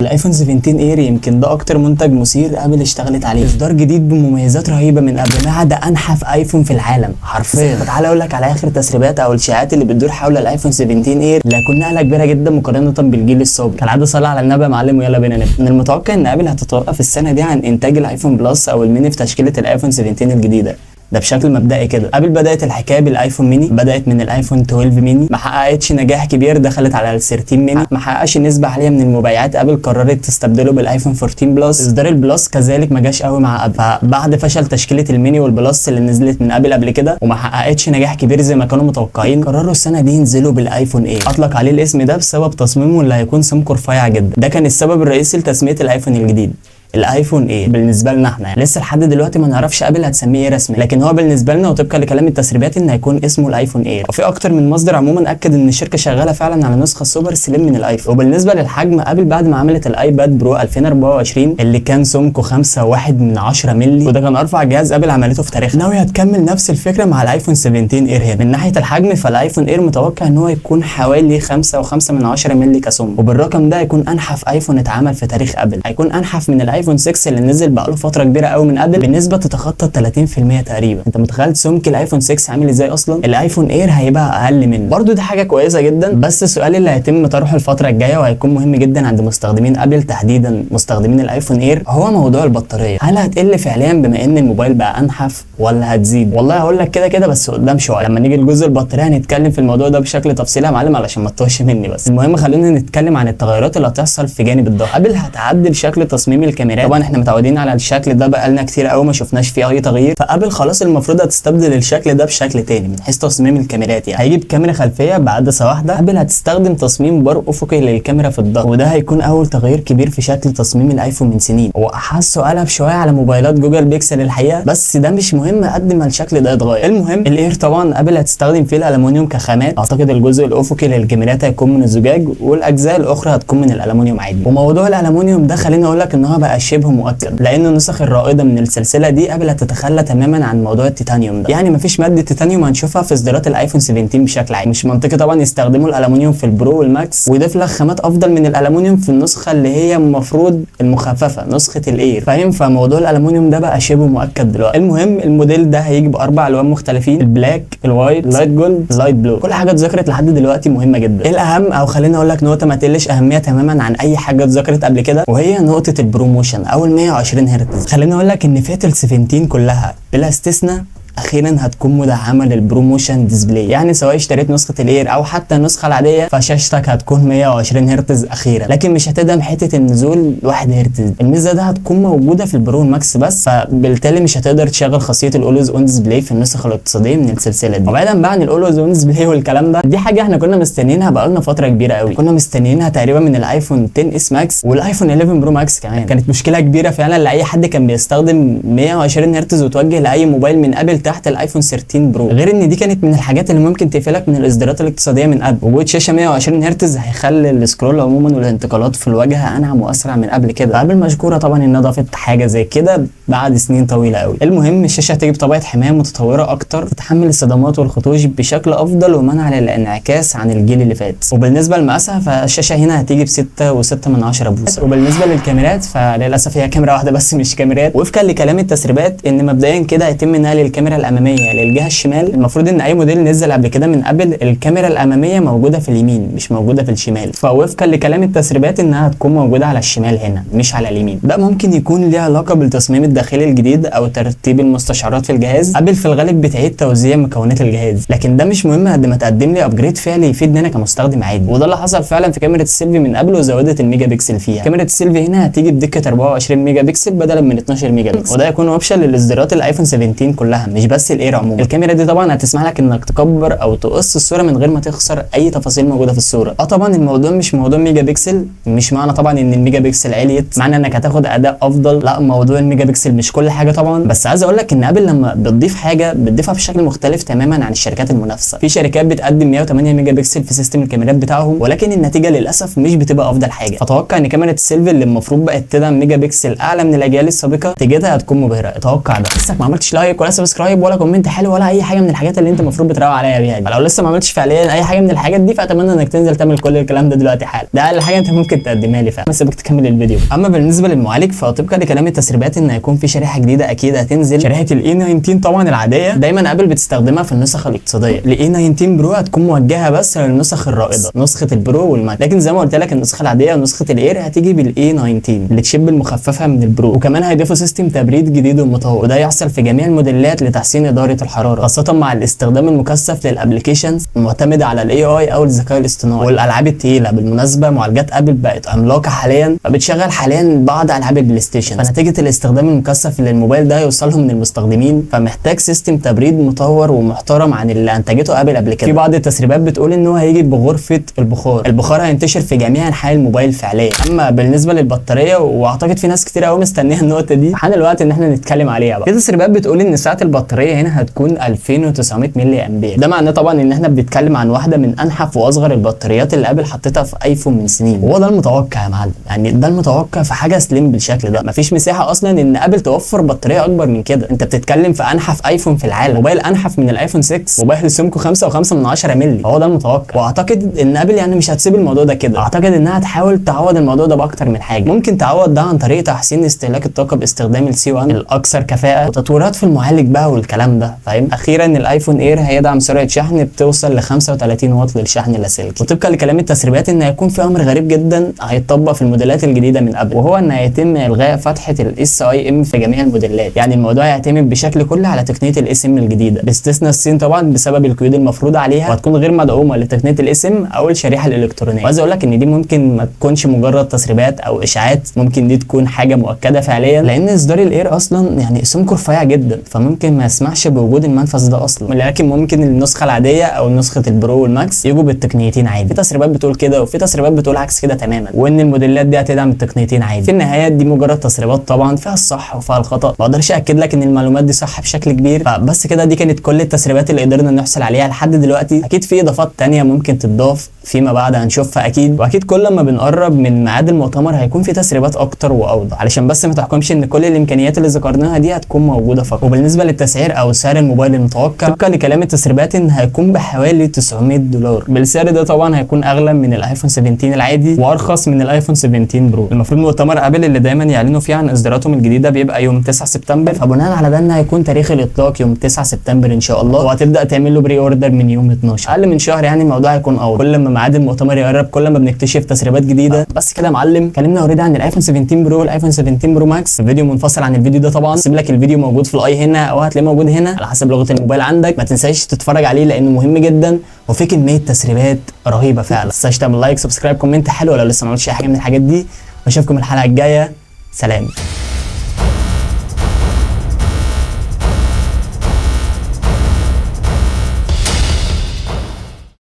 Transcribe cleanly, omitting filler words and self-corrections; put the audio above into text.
الايفون 17 اير يمكن ده اكتر منتج مثير ابل اشتغلت عليه. اصدار جديد بمميزات رهيبه من قبل. جماعه ده انحف ايفون في العالم حرفيا. تعالى اقول لك على اخر تسريبات او الشائعات اللي بتدور حول الايفون 17 اير اللي هتكون نقله كبيره جدا مقارنه بالجيل السابق. كالعاده صلى على النبي يا معلم ويلا بينا نبدا. من المتوقع ان ابل هتتوقف السنه دي عن انتاج الايفون بلس او الميني في تشكيله الايفون 17 الجديده. ده بشكل مبدئي كده. ابل بدات الحكايه بالايفون ميني، بدات من الايفون 12 ميني، ما حققتش نجاح كبير، دخلت على ال 13 ميني، ما حققش نسبه عاليه من المبيعات. ابل قررت تستبدله بالايفون 14 بلس. اصدار البلس كذلك ما جاش قوي مع ابل، فبعد فشل تشكيله الميني والبلس اللي نزلت من ابل قبل كده وما حققتش نجاح كبير زي ما كانوا متوقعين، قرروا السنه دي ينزلوا بالايفون ايه. اطلق عليه الاسم ده بسبب تصميمه اللي هيكون سمكه رفيع جدا. ده كان السبب الرئيسي لتسميه الايفون الجديد الايفون ايه بالنسبه لنا احنا. يعني لسه لحد دلوقتي ما نعرفش ابل هتسميه ايه رسمي، لكن هو بالنسبه لنا وطبقا لكلام التسريبات ان هيكون اسمه الايفون اير. وفي اكتر من مصدر عموما اكد ان الشركه شغاله فعلا على نسخه سوبر سليم من الايفون. وبالنسبه للحجم، ابل بعد ما عملت الايباد برو 2024 اللي كان سمكه 5.1 مللي وده كان ارفع جهاز ابل عملته في تاريخها، ناويه تكمل نفس الفكره مع الايفون 17 اير هنا. من ناحيه الحجم فالايفون اير متوقع ان هو يكون حوالي 5.5 مللي كسمك، وبالرقم ده هيكون انحف ايفون اتعمل في تاريخ ابل. هيكون انحف من الايفون 6 اللي نزل بقاله فتره كبيره قوي من ابل بنسبه تتخطى 30% تقريبا. انت متخيل سمك الايفون 6 عامل ازاي؟ اصلا الايفون اير هيبقى اقل منه. برده دي حاجه كويسه جدا، بس السؤال اللي هيتم طرحه الفتره الجايه وهيكون مهم جدا عند مستخدمين ابل تحديدا مستخدمين الايفون اير هو موضوع البطاريه. هل هتقل فعليا بما ان الموبايل بقى انحف ولا هتزيد؟ والله هقول لك كده كده بس قدام شويه لما نيجي لجزء البطاريه هنتكلم في الموضوع ده بشكل تفصيلي يا معلم علشان ما تتوهش مني. بس المهم خلينا نتكلم عن التغيرات اللي هتحصل في جانب الضغط. ابل هتعدل شكل تصميم الكاميرات. طبعا احنا متعودين على الشكل ده بقالنا كتير قوي ما شفناش فيه اي تغيير، فابل خلاص المفروض هتستبدل الشكل ده بشكل تاني من حيث تصميم الكاميرات. يعني هيجيب كاميرا خلفيه بعدسه واحده. ابل هتستخدم تصميم بار افقي للكاميرا في الضغط، وده هيكون اول تغيير كبير في شكل تصميم الايفون من سنين. هو حاسه قلب شويه على موبايلات جوجل بيكسل الحقيقه، بس ده مش مهم قد ما الشكل ده يتغير. المهم الاير طبعا ابل هتستخدم فيه الالومنيوم كخامات. اعتقد الجزء الافقي للكاميرات هيكون من الزجاج والاجزاء الاخرى هتكون من الالومنيوم عادي. وموضوع الالومنيوم ده خليني اقول لك ان هو بقى شبه مؤكد، لان النسخ الرائده من السلسله دي ابل هتتخلى تماما عن موضوع التيتانيوم ده. يعني مفيش ماده تيتانيوم هنشوفها في اصدارات الايفون 17 بشكل عام. مش منطقي طبعا يستخدموا الالومنيوم في البرو والماكس ويضيف لك خامات افضل من الالومنيوم في النسخه اللي هي المفروض المخففه نسخه الاير، فاهم؟ فموضوع الالومنيوم ده بقى شبه مؤكد دلوقتي. المهم الموديل ده هيجي باربع الوان مختلفين: البلاك، الوايت، لايت جولد، لايت بلو. كل حاجه اتذكرت لحد دلوقتي مهمه جدا. ايه الاهم او خليني اقول لك نقطه ما تقلش اهميه تماما عن اي حاجه اتذكرت قبل كده، وهي نقطه البروموشن او ال 120 هرتز. خليني اقول لك ان فئه ال 17 كلها بلا استثناء اخيرا هتكون مدعمه للبروموشن ديسبلاي. يعني سواء اشتريت نسخه الاير او حتى النسخه العاديه فشاشتك هتكون 120 هرتز اخيرا، لكن مش هتدعم حته النزول 1 هرتز. الميزه ده هتكون موجوده في البرو والماكس بس، فبالتالي مش هتقدر تشغل خاصيه الاولويز اون ديسبلاي في النسخ الاقتصاديه من السلسله دي. وبعيدا بقى عن الاولويز اون ديسبلاي والكلام ده، دي حاجه احنا كنا مستنيينها بقالنا فتره كبيره قوي. كنا مستنيينها تقريبا من الايفون 10 اس ماكس والايفون 11 برو ماكس كمان. كانت مشكله كبيره فعلا لاي حد كان بيستخدم 120 هرتز وتوجه لاي موبايل من ابل تحت الايفون 13 برو. غير ان دي كانت من الحاجات اللي ممكن تقفلك من الاصدارات الاقتصاديه من ابل. وجود شاشه 120 هرتز هيخلي السكرول عموما والانتقالات في الواجهه انعم واسرع من قبل كده. ابل مشكوره طبعا انها ضافت حاجه زي كده بعد سنين طويله قوي. المهم الشاشه هتيجي بطبقه حمايه متطوره اكتر تتحمل الصدمات والخطوش بشكل افضل ومنع للانعكاس عن الجيل اللي فات. وبالنسبه لمقاسها فالشاشه هنا هتيجي ب 6.6 بوصه. وبالنسبه للكاميرات فللاسف هي كاميرا واحده بس مش كاميرات. وفقا لكلام التسريبات ان مبدئيا كده هيتم نقل الكاميرا الاماميه للجهه الشمال. المفروض ان اي موديل نزل قبل كده من ابل الكاميرا الاماميه موجوده في اليمين مش موجوده في الشمال، فوفقا لكلام التسريبات انها هتكون موجوده على الشمال هنا مش على اليمين. ده ممكن يكون ليه علاقه بالتصميم الداخلي الجديد او ترتيب المستشعرات في الجهاز. ابل في الغالب بتعيد توزيع مكونات الجهاز، لكن ده مش مهم قد ما تقدم لي ابجريد فعلي يفيدني انا كمستخدم عادي. وده اللي حصل فعلا في كاميرا السيلفي من ابل وزودت الميجا بكسل فيها. كاميرا السيلفي هنا هتيجي بدقه 24 ميجا بكسل بدلا من 12 ميجا بكسل، وده يكون اوبشن للاصدارات الايفون 17 كلها مش بس الاير عموما. الكاميرا دي طبعا هتسمح لك انك تكبر او تقص الصوره من غير ما تخسر اي تفاصيل موجوده في الصوره. طبعا الموضوع مش موضوع ميجا بكسل، مش معنى طبعا ان الميجا بكسل عليت معنى انك هتاخد اداء افضل، لا موضوع الميجا بكسل مش كل حاجه طبعا. بس عايز اقول لك ان ابل لما بتضيف حاجه بتضيفها بشكل مختلف تماما عن الشركات المنافسه. في شركات بتقدم 108 ميجا بكسل في سيستم الكاميرات بتاعهم، ولكن النتيجه للاسف مش بتبقى افضل حاجه. فتوقع ان كاميرا السيلفي اللي المفروض بقت تدعم ميجا بكسل اعلى من الاجيال السابقه نتيجتها هتكون مبهره. اتوقع ده. لسه ما عملتش لايك ولا سبسكرايب رهيب ولا كومنت حلو ولا اي حاجه من الحاجات اللي انت المفروض بتراوغ عليها بيها دي. فلو لسه ما عملتش فعليا اي حاجه من الحاجات دي فاتمنى انك تنزل تعمل كل الكلام ده دلوقتي حالا. ده اقل حاجه انت ممكن تقدمها لي فعلا، بس سيبك تكمل الفيديو. اما بالنسبه للمعالج فطبقا لكلام التسريبات ان هيكون في شريحه جديده اكيد هتنزل، شريحه الاي 19 طبعا العاديه دايما ابل بتستخدمها في النسخ الاقتصاديه. الاي 19 برو هتكون موجهه بس للنسخ الرائده، نسخه البرو والماكس. لكن زي ما قلت لك النسخه العاديه ونسخه الاير هتيجي بالاي 19 التشيب المخففه من البرو. وكمان هيضيفوا سيستم تبريد جديد ومطور، وده يحصل في جميع الموديلات لتحسين اداره الحراره، خاصه مع الاستخدام المكثف للابلكيشنز المعتمده على الاي اي او الذكاء الاصطناعي والالعاب الثقيله. بالمناسبه معالجات ابل بقت عملاقه حاليا، فبتشغل حاليا بعض العاب البلاي ستيشن، فنتيجه الاستخدام المكثف للموبايل ده يوصلهم من المستخدمين، فمحتاج سيستم تبريد مطور ومحترم عن اللي انتجته ابل قبل كده. في بعض التسريبات بتقول ان هو هيجي بغرفه البخار، البخار هينتشر في جميع انحاء الموبايل فعليا. اما بالنسبه للبطاريه واعتقد في ناس كتير قوي مستنيه النقطه دي، حان الوقت ان احنا نتكلم عليها بقى. في تسريبات بتقول ان سعه البطاريه هنا هتكون 2900 ملي امبير. ده معناه طبعا ان احنا بنتكلم عن واحده من انحف واصغر البطاريات اللي ابل حطيتها في ايفون من سنين، وهو ده المتوقع يا معلم. يعني ده المتوقع في حاجه سليم بالشكل ده، مفيش مساحه اصلا ان ابل توفر بطاريه اكبر من كده. انت بتتكلم في انحف ايفون في العالم، موبايل انحف من الايفون 6، موبايل سمكه 5.5 مللي، هو ده المتوقع. واعتقد ان ابل يعني مش هتسيب الموضوع ده كده، اعتقد انها هتحاول تعوض الموضوع ده باكتر من حاجه. ممكن تعوض ده عن طريق تحسين استهلاك الطاقه باستخدام السي 1 الاكثر كفاءه، وتطويرات في المعالج بقى والكلام ده، فاهم. اخيرا الايفون اير هيدعم سرعه شحن بتوصل ل 35 واط للشحن اللاسلكي. وطبقا لكلام التسريبات ان هيكون في امر غريب جدا هيتطبق في الموديلات الجديده من ابل، وهو ان هيتم الغاء فتحه الاس اي ام في جميع الموديلات. يعني الموضوع هيعتمد بشكل كلي على تقنيه الاس ام الجديده، باستثناء الصين طبعا بسبب القيود المفروضه عليها، وهتكون غير مدعومه لتقنيه الاس ام او الشريحه الالكترونيه. وعايز اقول لك ان دي ممكن ما تكونش مجرد تسريبات او اشاعات، ممكن دي تكون حاجه مؤكده فعليا، لان اصدار الاير اصلا يعني سمكه رفيع جدا، فممكن ما يسمحش بوجود المنفذ ده اصلا. لكن ممكن النسخه العاديه او نسخه البرو والماكس يجوا بالتقنيتين عادي. في تسريبات بتقول كده وفي تسريبات بتقول عكس كده تماما، وان الموديلات دي هتدعم التقنيتين عادي. في النهايه دي مجرد تسريبات طبعا، فيها الصح وفيها الخطا، ما اقدرش اكد لك ان المعلومات دي صح بشكل كبير. فبس كده دي كانت كل التسريبات اللي قدرنا نحصل عليها لحد دلوقتي. اكيد في اضافات تانية ممكن تتضاف فيما بعد هنشوفها اكيد، واكيد كل ما بنقرب من ميعاد المؤتمر هيكون في تسريبات اكتر واوضح، علشان بس ما تحكمش ان كل الامكانيات اللي ذكرناها دي هتكون موجوده فقط. وبالنسبه للتسعير او سعر الموبايل المتوقع طبقا لكلام التسريبات ان هيكون بحوالي $900. بالسعر ده طبعا هيكون اغلى من الايفون 17 العادي وارخص من الايفون 17 برو. المفروض مؤتمر ابل اللي دايما يعلنوا فيه عن اصداراتهم الجديده بيبقى يوم 9 سبتمبر، فبناء على ده هيكون تاريخ الاطلاق يوم 9 سبتمبر ان شاء الله، وهتبدا تعمل له بري اوردر من يوم 12، اقل من شهر. يعني الموضوع هيكون اوضح، كل ما ميعاد المؤتمر يقرب كل ما بنكتشف تسريبات جديده. بس كده يا معلم اتكلمنا اوريدي عن الايفون 17 برو والايفون 17 برو ماكس، فيديو منفصل عن الفيديو ده طبعا. سيب لك الفيديو موجود في الاي هنا او هتلاقيه موجود هنا على حسب لغه الموبايل عندك، ما تنساش تتفرج عليه لانه مهم جدا وفي كميه تسريبات رهيبه فعلا. ما تنساش تعمل لايك سبسكرايب كومنت حلو لو لسه ما عملتش اي حاجه من الحاجات دي، واشوفكم الحلقه الجايه. سلام.